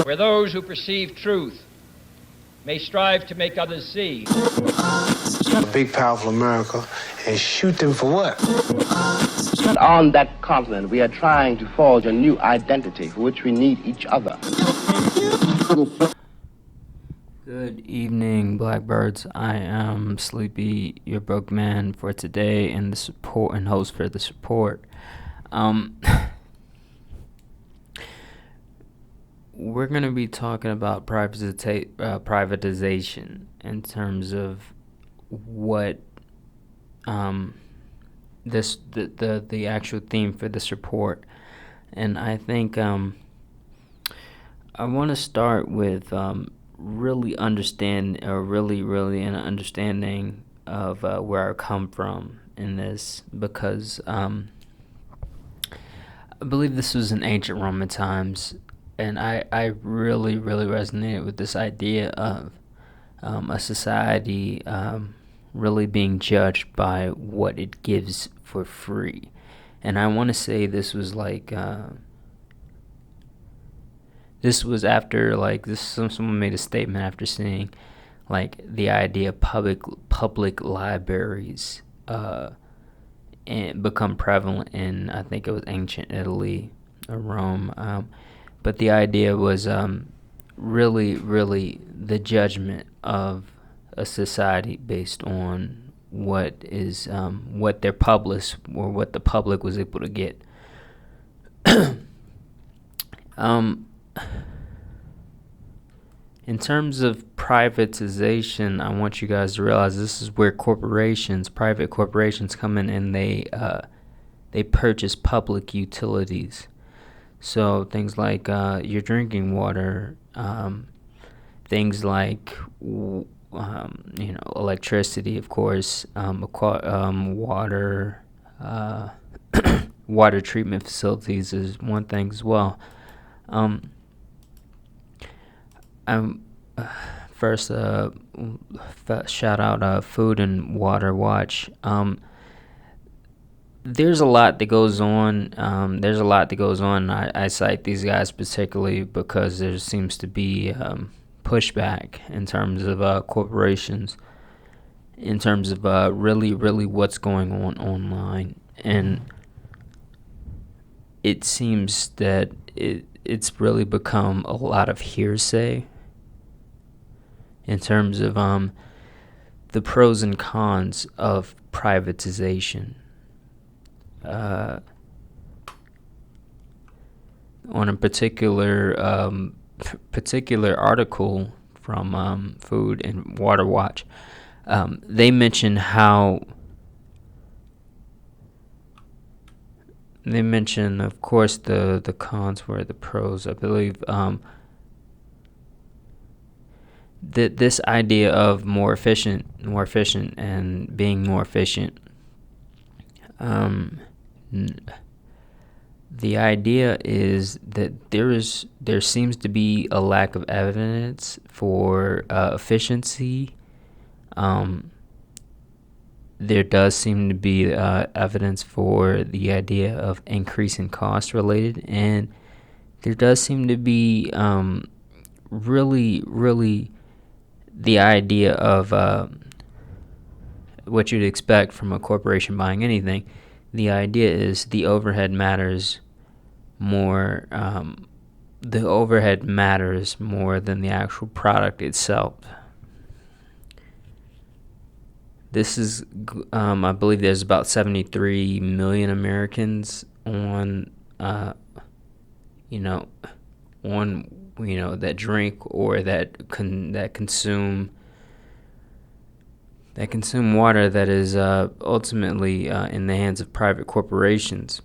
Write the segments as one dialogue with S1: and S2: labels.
S1: where those who perceive truth may strive to make others see.
S2: A big, powerful America, and shoot them for what?
S3: On that continent, we are trying to forge a new identity for which we need each other.
S4: Good evening, Blackbirds. I am Sleepy, your broke man for today, and the support and host for the support. We're gonna be talking about privatization in terms of what the actual theme for this report, and I think I want to start with really understand, or really an understanding of where I come from in this, because I believe this was in ancient Roman times, and I really resonated with this idea of a society really being judged by what it gives for free. And I want to say this was like this was after, like, this, someone made a statement after seeing, like, the idea of public libraries and become prevalent in, I think it was ancient Italy or Rome, but the idea was really the judgment of a society based on what is what their published, or what the public was able to get. In terms of privatization, I want you guys to realize this is where private corporations come in, and they purchase public utilities. So things like your drinking water, things like electricity, of course, water, water treatment facilities is one thing as well. First, shout out Food and Water Watch. There's a lot that goes on. I cite these guys particularly because there seems to be pushback in terms of corporations, in terms of really what's going on online, and it seems that it's really become a lot of hearsay in terms of the pros and cons of privatization. On a particular article from Food and Water Watch, they mention, of course, the cons were the pros. I believe that this idea of more efficient, and being more efficient. The idea is that there seems to be a lack of evidence for efficiency. There does seem to be evidence for the idea of increasing cost related, and there does seem to be really the idea of what you'd expect from a corporation buying anything. The idea is the overhead matters more. The overhead matters more than the actual product itself. This is, I believe, there's about 73 million Americans on, that drink or that consume water that is ultimately in the hands of private corporations.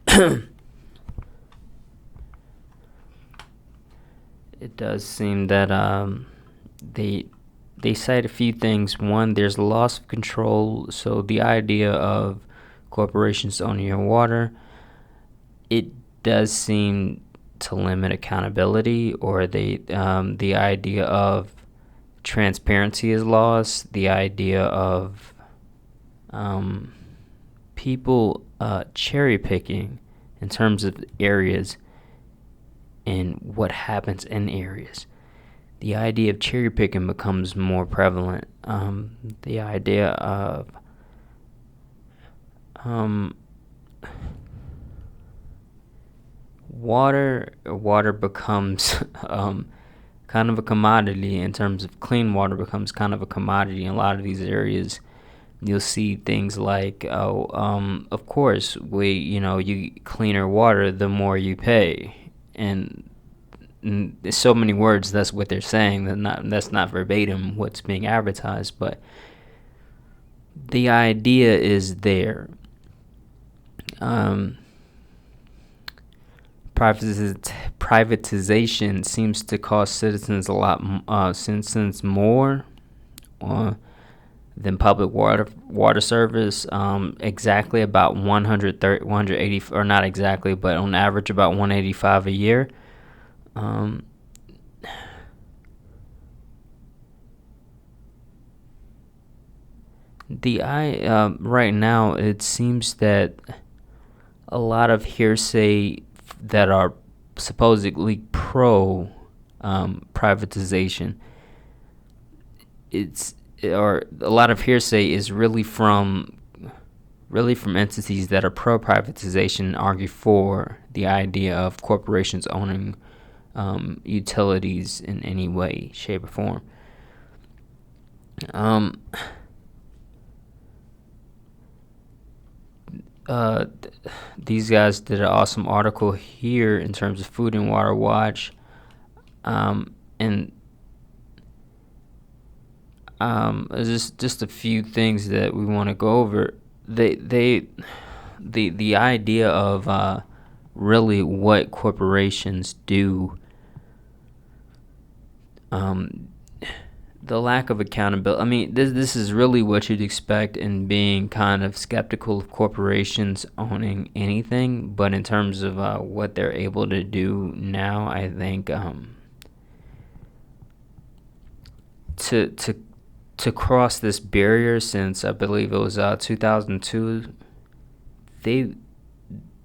S4: It does seem that they cite a few things. One, there's loss of control. So the idea of corporations owning your water, it does seem to limit accountability, or the idea of transparency is lost. The idea of people cherry picking in terms of areas and what happens in areas. The idea of cherry picking becomes more prevalent. The idea of water becomes kind of a commodity. In terms of clean water, becomes kind of a commodity in a lot of these areas. You'll see things like, of course, you cleaner water, the more you pay, and there's so many words. That's what they're saying. That's not verbatim what's being advertised, but the idea is there. Privatization seems to cost citizens more than public water service. Exactly about 180, or not exactly, but on average about 185 a year. Right now it seems that a lot of hearsay that are supposedly pro privatization, or a lot of hearsay is really from entities that are pro privatization and argue for the idea of corporations owning utilities in any way, shape, or form. These guys did an awesome article here in terms of Food and Water Watch, and just a few things that we want to go over. The idea of really what corporations do, the lack of accountability. I mean, this is really what you'd expect in being kind of skeptical of corporations owning anything. But in terms of what they're able to do now, I think to cross this barrier since I believe it was 2002,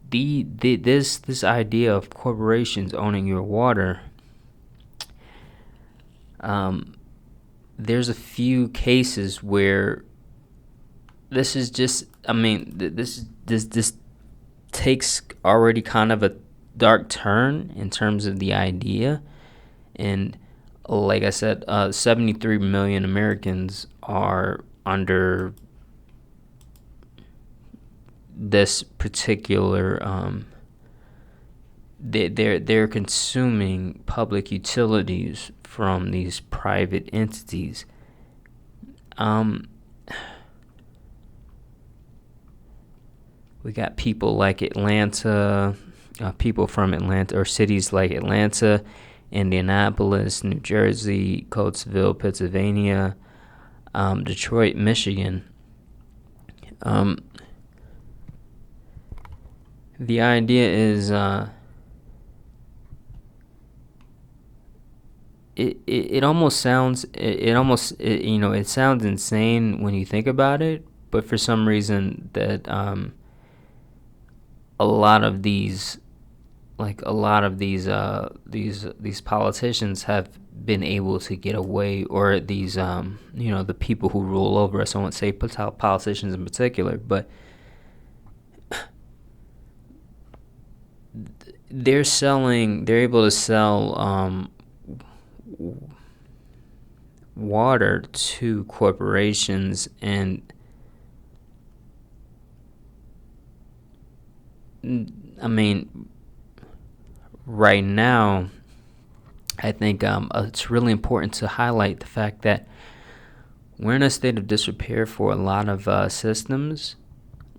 S4: this idea of corporations owning your water. There's a few cases where this is just, I mean, this takes already kind of a dark turn in terms of the idea. And like I said, 73 million Americans are under this particular, they're consuming public utilities from these private entities. We got people like Atlanta, people from Atlanta, or cities like Atlanta, Indianapolis, New Jersey, Coatesville, Pennsylvania, Detroit, Michigan. The idea is it almost sounds it sounds insane when you think about it, but for some reason that a lot of these politicians have been able to get away, or these the people who rule over us. I won't say politicians in particular, but they're able to sell water to corporations, and I mean, right now, I think it's really important to highlight the fact that we're in a state of disrepair for a lot of systems,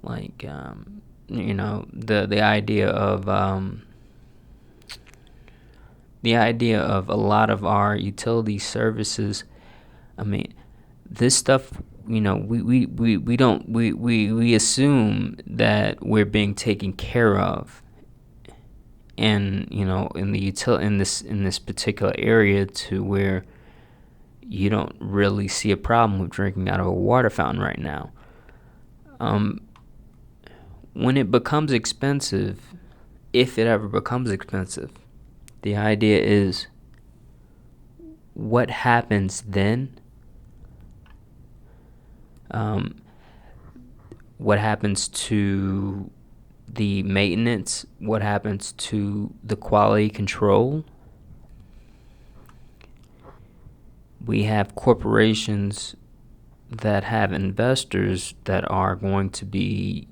S4: like the idea of a lot of our utility services. I mean, this stuff, we assume that we're being taken care of, and in this particular area, to where you don't really see a problem with drinking out of a water fountain right now. When it becomes expensive, if it ever becomes expensive, The idea is what happens then. What happens to the maintenance? What happens to the quality control? We have corporations that have investors that are going to be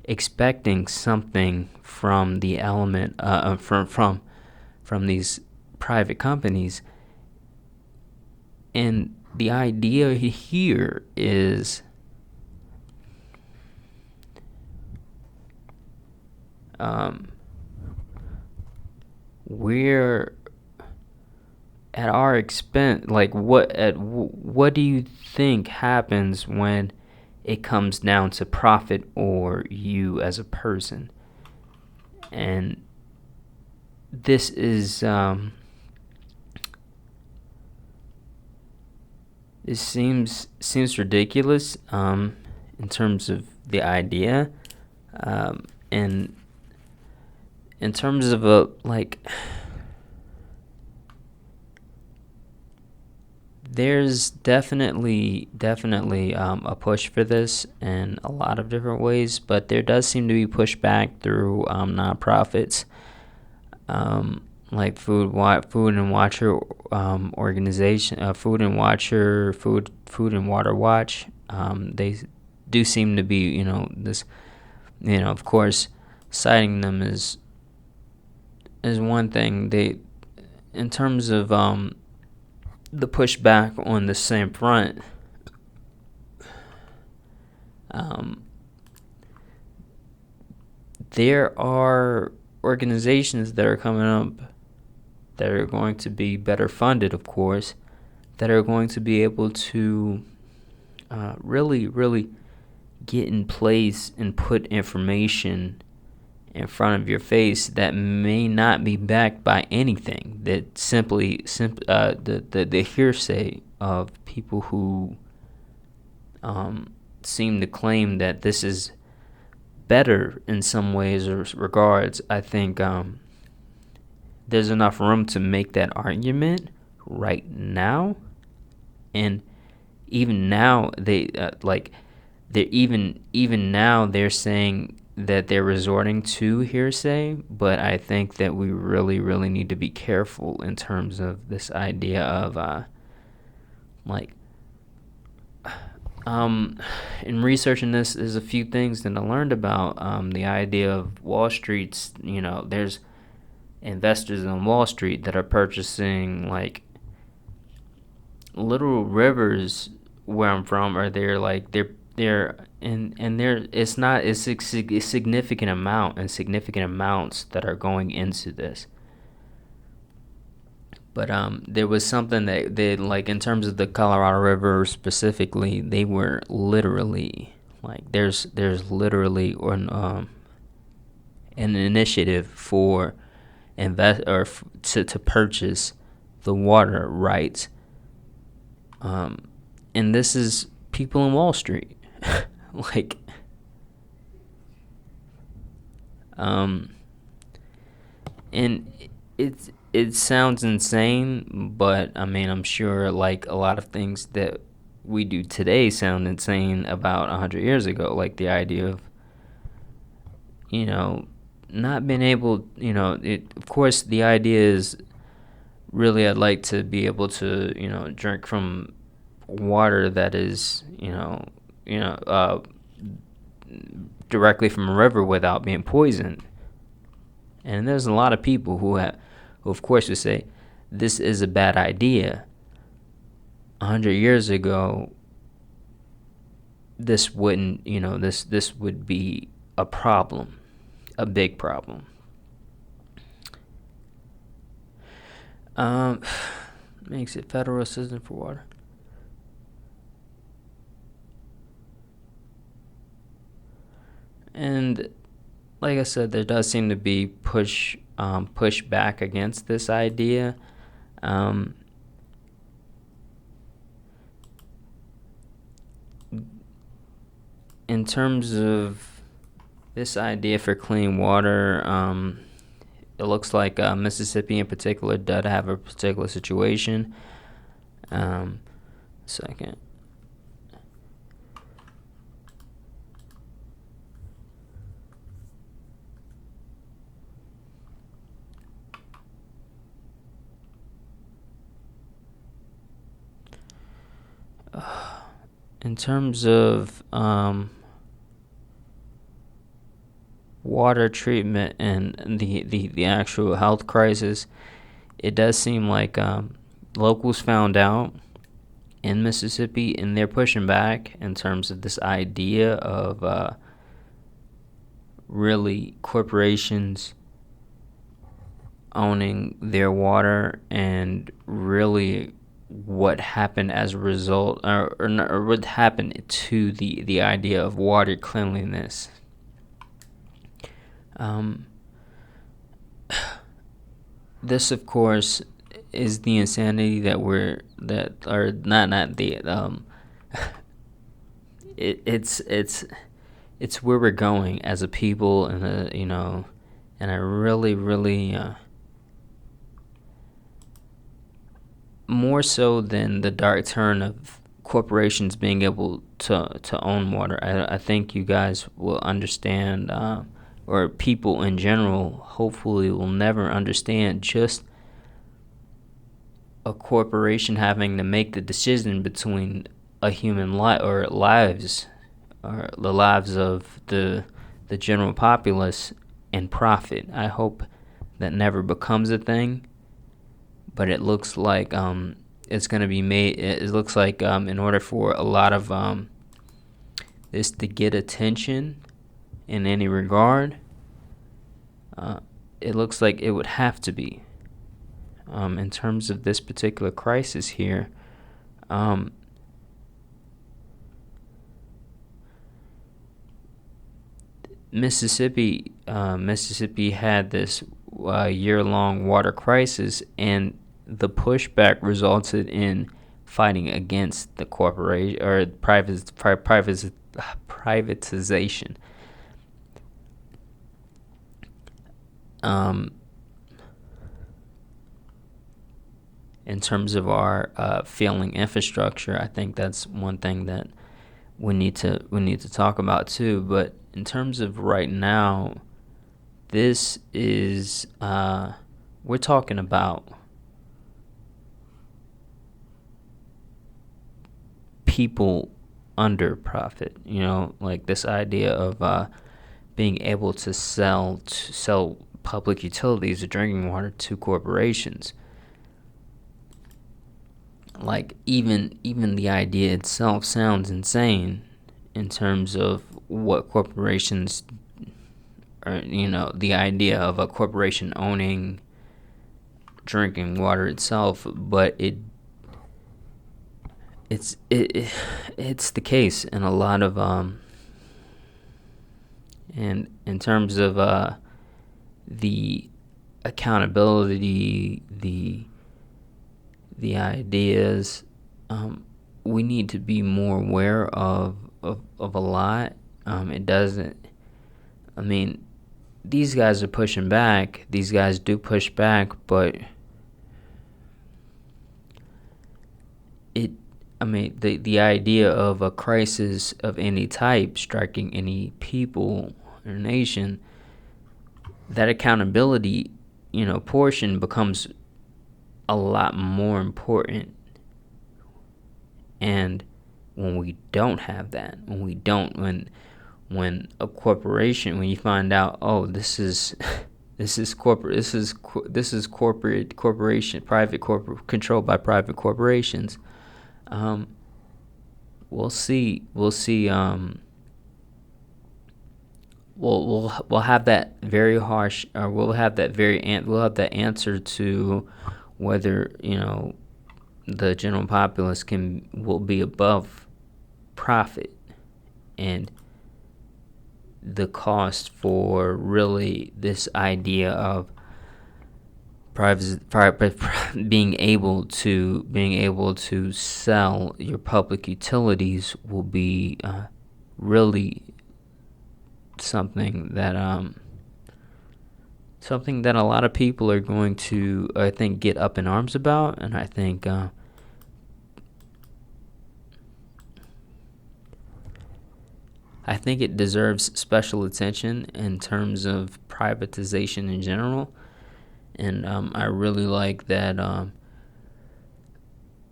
S4: expecting something from the element from these private companies, and the idea here is we're at our expense. Like, what do you think happens when it comes down to profit or you as a person? And this is it seems ridiculous in terms of the idea, and in terms of there's definitely a push for this in a lot of different ways, but there does seem to be pushback through nonprofits, like Food and Watcher organization, Food and Water Watch. They do seem to be, this, of course, citing them is one thing. They, in terms of the pushback on the same front, there are organizations that are coming up that are going to be better funded, of course, that are going to be able to really get in place and put information in front of your face that may not be backed by anything, that simply the hearsay of people who seem to claim that this is better in some ways or regards. I think there's enough room to make that argument right now, and even now even now they're saying that they're resorting to hearsay. But I think that we really need to be careful in terms of this idea of in researching this, there's a few things that I learned about the idea of Wall Street's, there's investors on Wall Street that are purchasing like little rivers where I'm from, or they're it's not a significant amount and significant amounts that are going into this. But there was something that they, like, in terms of the Colorado River specifically, they were literally there's literally an initiative for to purchase the water rights, and this is people in Wall Street, and it sounds insane, but I mean, I'm sure like a lot of things that we do today sound insane about 100 years ago, like the idea of not being able, of course the idea is really I'd like to be able to drink from water that is directly from a river without being poisoned. And there's a lot of people who of course would say this is a bad idea. 100 years ago, this wouldn't, this would be a problem, a big problem. Makes it federal assistance for water. And like I said, there does seem to be push back against this idea. In terms of this idea for clean water, it looks like Mississippi in particular does have a particular situation. Second. In terms of water treatment and the actual health crisis, it does seem like locals found out in Mississippi, and they're pushing back in terms of this idea of really corporations owning their water, and really what happened as a result, or what happened to the idea of water cleanliness. This, of course, is the insanity that it's where we're going as a people, and I really more so than the dark turn of corporations being able to own water. I think you guys will understand, or people in general hopefully will never understand just a corporation having to make the decision between a human life, or lives, or the lives of the general populace, and profit. I hope that never becomes a thing, but it looks like it's going to be made. It looks like in order for a lot of this to get attention in any regard, it looks like it would have to be. In terms of this particular crisis here, Mississippi had this year-long water crisis, and the pushback resulted in fighting against the corporation, or privatization. In terms of our failing infrastructure, I think that's one thing that we need to talk about too. But in terms of right now, this is we're talking about people under profit. Like this idea of being able to sell public utilities or drinking water to corporations. Like even the idea itself sounds insane in terms of what corporations, or the idea of a corporation owning drinking water itself. But it's the case in a lot of and in terms of the accountability, the ideas, we need to be more aware of a lot. It doesn't, I mean, these guys are pushing back. These guys do push back, but the idea of a crisis of any type striking any people or nation, that accountability, portion becomes a lot more important. And when we don't have that, when a corporation, when you find out, oh, this is corporation, controlled by private corporations, we'll see we'll have that very harsh, or we'll have that answer to whether the general populace will be above profit, and the cost for really this idea of being able to sell your public utilities will be really something that something that a lot of people are going to, I think, get up in arms about, and I think it deserves special attention in terms of privatization in general. And I really like that. I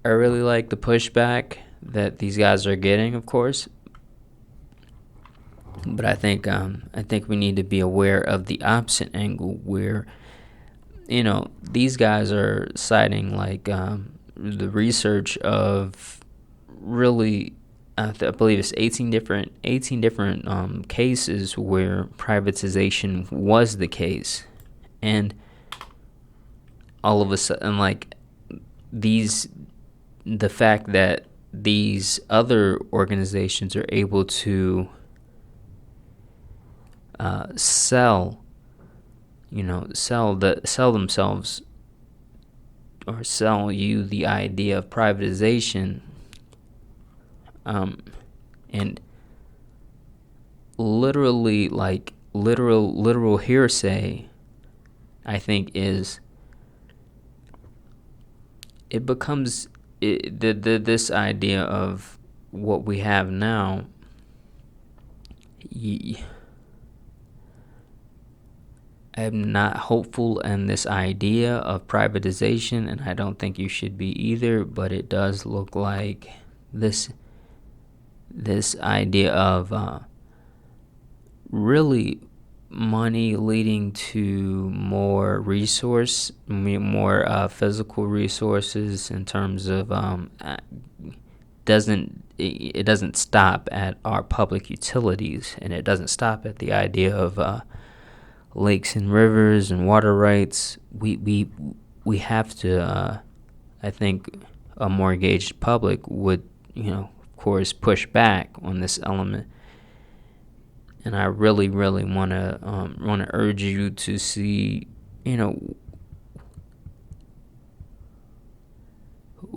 S4: really like the pushback that these guys are getting, of course. But I think we need to be aware of the opposite angle, where these guys are citing like the research of really, I believe it's 18 different cases where privatization was the case, and all of a sudden, like, the fact that these other organizations are able to sell themselves, or sell you the idea of privatization, and literally, like, literal hearsay, I think it becomes this idea of what we have now. I'm not hopeful in this idea of privatization, and I don't think you should be either, but it does look like this idea of really money leading to more physical resources, in terms of it doesn't stop at our public utilities, and it doesn't stop at the idea of lakes and rivers and water rights. We have to. I think a more engaged public would, of course, push back on this element. And I really, really want to urge you to see,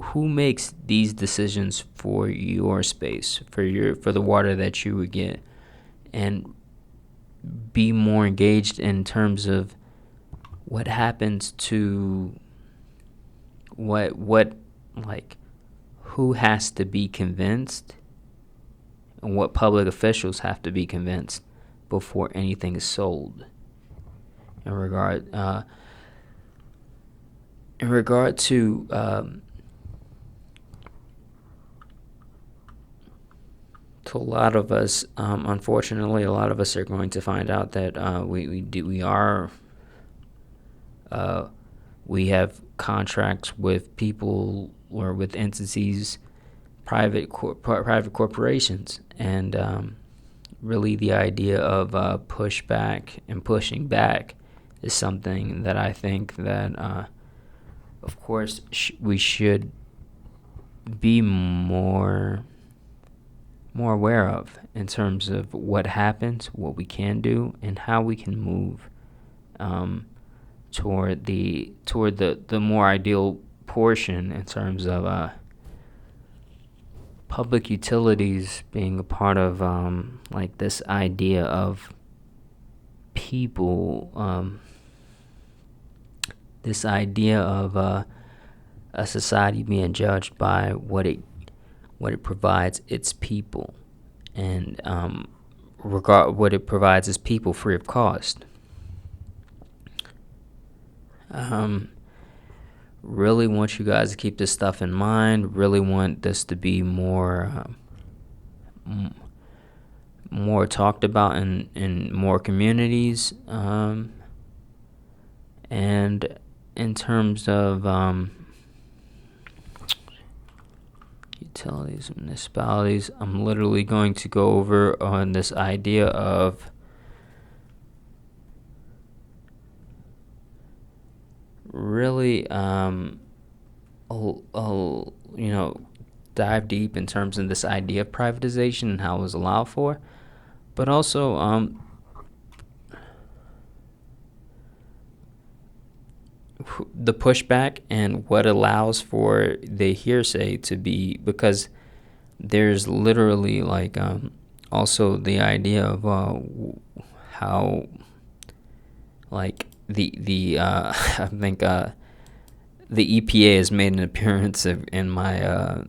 S4: who makes these decisions for your space, for the water that you would get, and be more engaged in terms of what happens to who has to be convinced, and what public officials have to be convinced before anything is sold. In regard to a lot of us, unfortunately, a lot of us are going to find out that we have contracts with people, or with entities, private corporations, and really the idea of pushback and pushing back is something that I think that, of course, we should be more aware of, in terms of what happens, what we can do, and how we can move toward the more ideal portion, in terms of public utilities being a part of like this idea of people, this idea of a society being judged by what it provides its people, and what it provides its people free of cost. Really want you guys to keep this stuff in mind. Really want this to be more talked about in more communities, and in terms of utilities, municipalities, I'm literally going to go over on this idea of really dive deep in terms of this idea of privatization and how it was allowed for, but also the pushback and what allows for the hearsay to be, because there's literally like also the idea of how like I think the EPA has made an appearance in my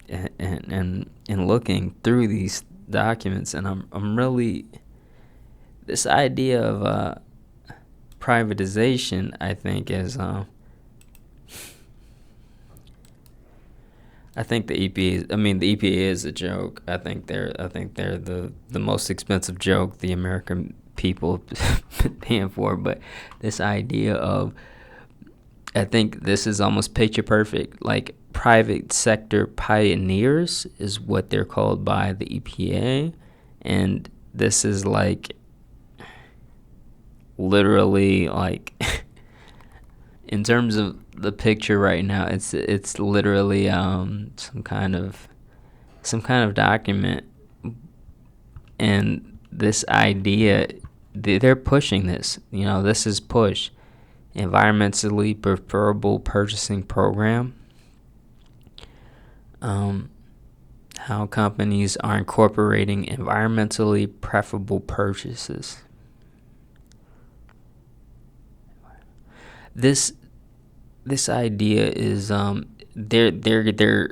S4: in looking through these documents, and I'm really, this idea of privatization, I think, is I think the EPA is a joke. I think they're the most expensive joke the American people been paying for. But this idea of, I think this is almost picture perfect. Like, private sector pioneers is what they're called by the EPA, and this is like literally like in terms of the picture right now, it's literally some kind of document, and this idea, they're pushing this. This is push environmentally preferable purchasing program. How companies are incorporating environmentally preferable purchases. This idea is they're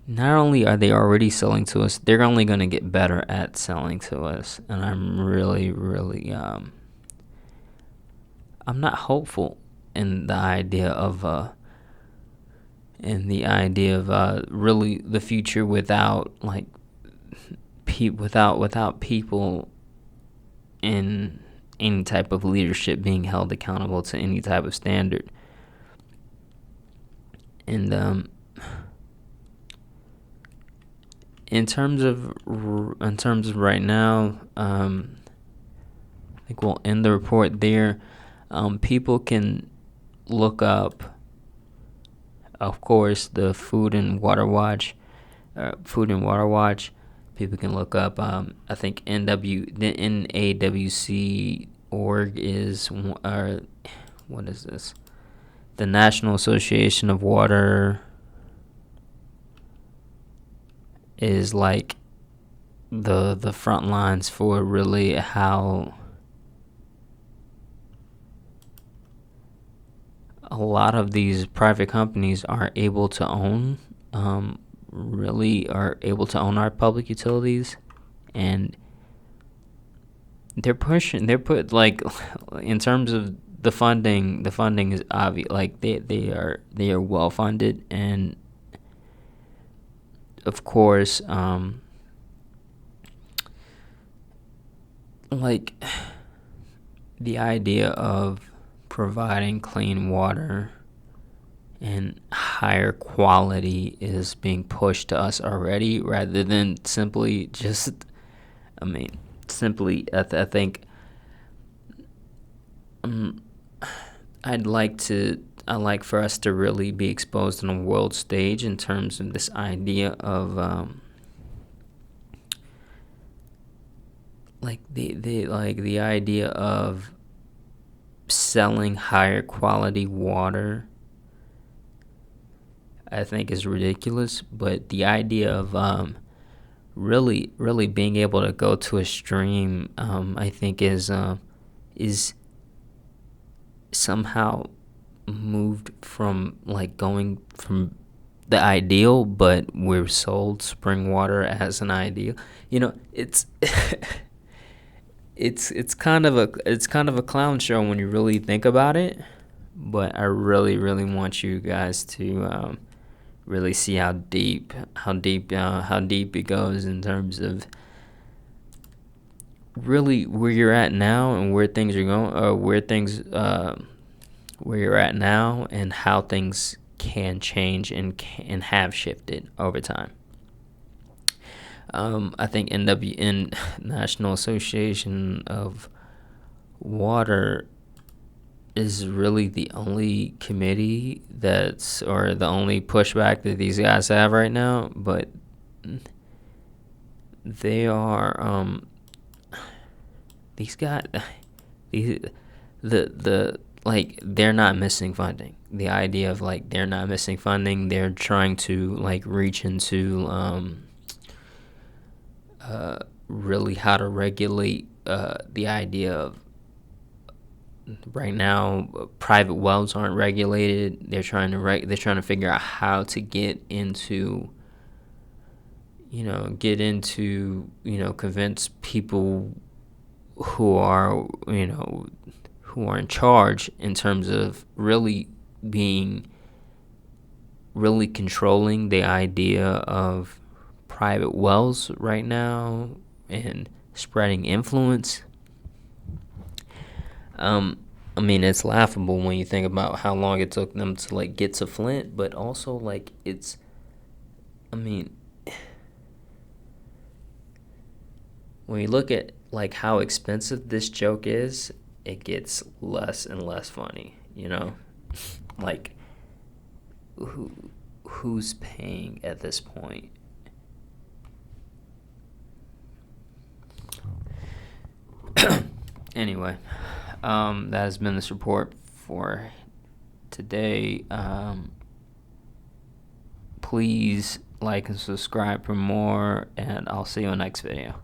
S4: not only are they already selling to us, they're only going to get better at selling to us, and I'm really I'm not hopeful in the idea of really the future without like without people in any type of leadership being held accountable to any type of standard. And in terms of right now, I think we'll end the report there. People can look up, of course, the Food and Water Watch. People can look up. I think the NAWC org is, what is this? The National Association of Water is like the front lines for really how a lot of these private companies are able to own our public utilities, and like in terms of the funding is obvious. Like they are well funded, and of course like the idea of providing clean water and higher quality is being pushed to us already, rather than simply just, I think I'd like for us to really be exposed on a world stage in terms of this idea of the idea of selling higher quality water, I think, is ridiculous. But the idea of really being able to go to a stream, I think is somehow moved from going from the ideal, but we're sold spring water as an ideal. It's it's kind of a clown show when you really think about it. But I really want you guys to really see how deep it goes in terms of really where you're at now and where things are going, where you're at now and how things can change and have shifted over time. I think NWN, National Association of Water, is really the only committee or the only pushback that these guys have right now. But they are these guys, they're not missing funding. The idea of they're not missing funding, they're trying to reach into really how to regulate the idea of right now private wells aren't regulated. They're trying to figure out how to get into convince people who are in charge in terms of really controlling the idea of private wells right now and spreading influence. I mean, it's laughable when you think about how long it took them to get to Flint, but also when you look at how expensive this joke is, it gets less and less funny, who's paying at this point? Anyway, that has been this report for today. Please like and subscribe for more, and I'll see you in the next video.